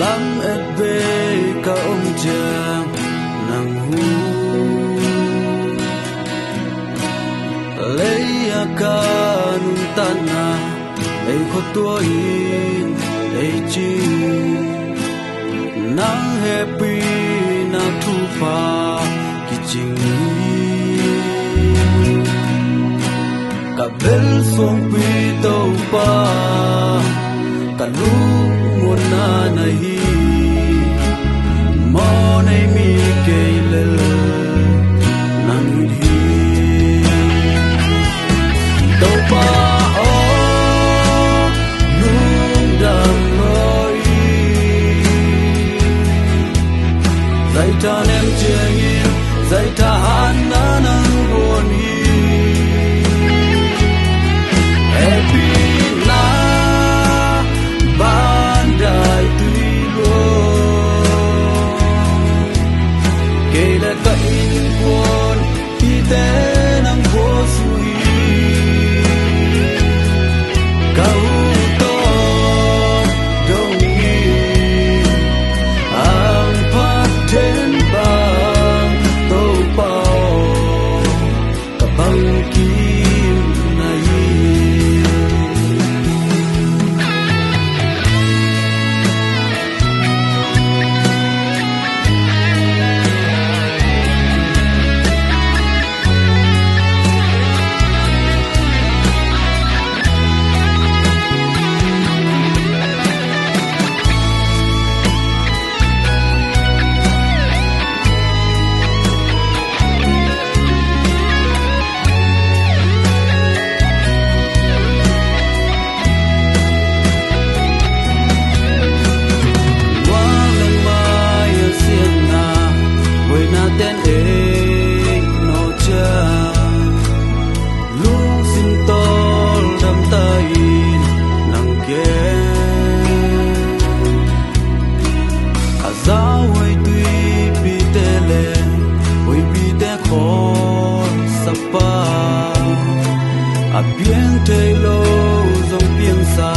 lam et be ka jang nang hu leia ka nun tana ei kho tua in ei chi nang happy na thu pa ki ching ka bel song pi to pa ka lu mon na na hi mo nei mi ke le nang hi to pa o lung dam loi zai ta nem cheng in zai ta han na nang buồn hi happy na ban dai tui lo ke la ka in buồn ti te nang bo sui ka u to dong ni ang pa ten bang to pao ka bang kim na hi ten e no cha lu sin tol dam tai nang ke aza wai tui pi te le wai pi te khon sapa a bien te lo zong pian sa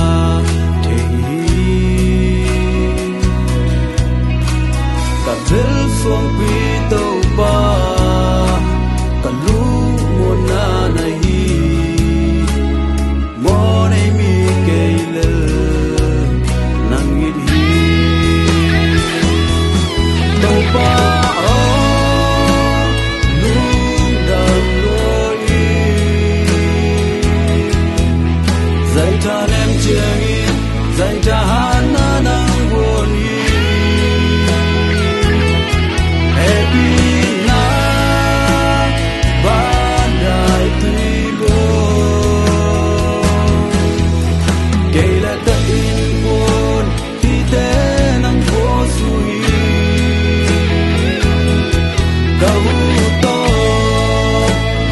te ka vel song pi to ba ka lu mo na na hi mo nei mi ke le nang it hi to ba o lu da loi zai ta nem cheng in zai ta han na nang buồn hi happy na ban dai tui lo ke la ta in buồn ti te nang bo sui ka u to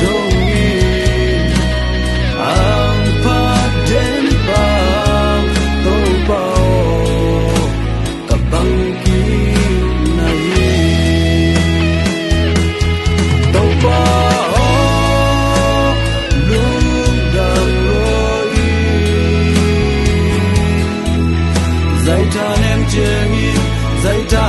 dong ni ang pa den bang to pao ka bang ki na hi to pa o lung dam loi zai ta nem cheng in zai ta